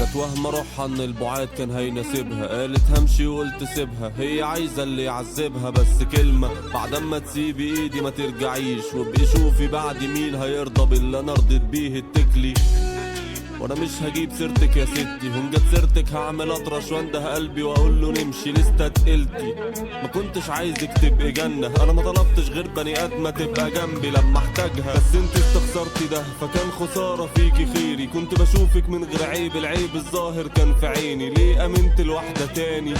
كانت وهم روحها ان البعاد كان هيناسبها، قالت همشي وقلت سيبها، هي عايزة اللي يعذبها بس كلمة بعد ما تسيبي ايدي ما ترجعيش، وابقي شوفي بعد مين هيرضى باللي انا رضيت بيه اتكلي. وانا مش هجيب سيرتك يا ستي، وان جت سيرتك هعمل اطرش وانده قلبي واقول له نمشي لسه تقلتي. ما كنتش عايزك تبقي جنة، انا ما طلبتش غير بني ادمة تبقى جنبي لما احتاجها، بس انت استخسرتي ده فكان خسارة فيكي خيري. كنت بشوفك من غير عيب، العيب الظاهر كان في عيني، ليه امنت الواحدة تاني؟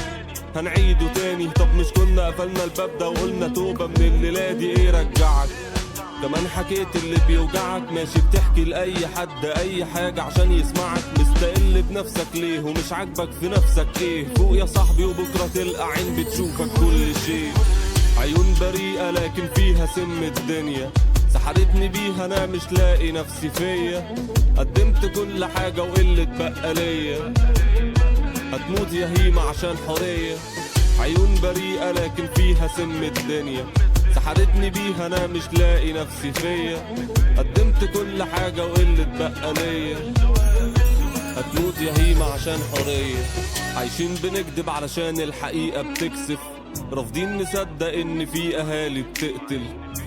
هنعيده تاني؟ طب مش كنا قفلنا الباب ده وقلنا توبة من الليلة دي؟ ايه رجعك؟ كمان حكيت اللي بيوجعك، ماشي بتحكي لأي حد أي حاجة عشان يسمعك، مستقل بنفسك ليه ومش عاجبك في نفسك ايه؟ فوق يا صاحبي وبكرة تلقى عين بتشوفك كل شيء. عيون بريئة لكن فيها سم الدنيا، سحرتني بيها انا مش لاقي نفسي فيا، قدمت كل حاجة وقلة بقى ليا، هتموت يا هيمة عشان حرية. عيون بريئة لكن فيها سم الدنيا، سحرتني بيها انا مش لاقي نفسي فيا، قدمت كل حاجة وقلة بقى ليا، هتموت يا هيمة عشان حرية. عايشين بنكدب علشان الحقيقة بتكسف، رافضين نصدق ان في اهالي بتقتل،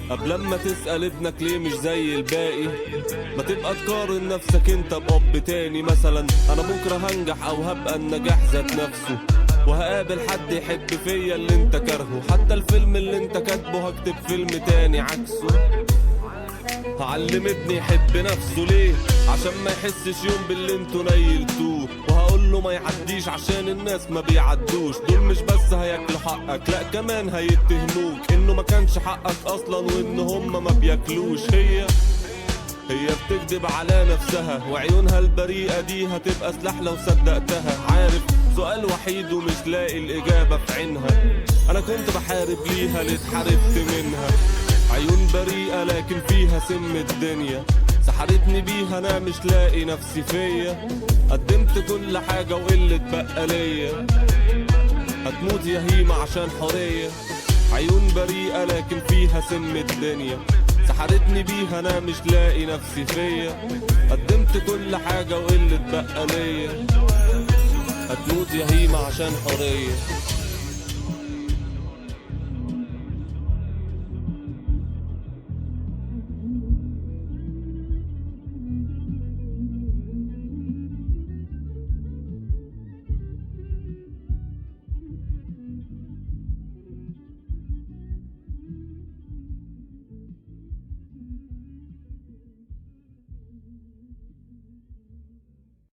قبل ما تسأل ابنك ليه مش زي الباقي، ما تبقى تقارن نفسك انت بأب تاني. مثلا انا بكرة هنجح او هبقى النجاح ذات نفسه، وهقابل حد يحب فيا اللي انت كارهه، حتى الفيلم اللي انت كاتبه هكتب فيلم تاني عكسه. هعلم ابني يحب نفسه ليه؟ عشان ما يحسش يوم باللي انتوا نيلتوه، وهقول له ما يعديش عشان الناس ما بيعدوش، دول مش بس هياكلوا حقك لا كمان هيتهموك انه ما كانش حقك اصلا وان هم ما بياكلوش. هي بتكدب على نفسها، وعيونها البريئة دي هتبقى سلاح لو صدقتها. عارف سؤال وحيد ومش لاقي الإجابة في عينها، أنا كنت بحارب ليها اللي اتحاربت منها. عيون بريئة لكن فيها سم الدنيا، سحرتني بيها أنا مش لاقي نفسي فيا، قدمت كل حاجة وقلة بقى ليا، هتموت يا هيمة عشان حرية. عيون بريئة لكن فيها سم الدنيا، سحرتني بيها انا مش لاقي نفسي فيا، قدمت كل حاجة وقلة بقى ليا، هتموت يا هيمة عشان حرية.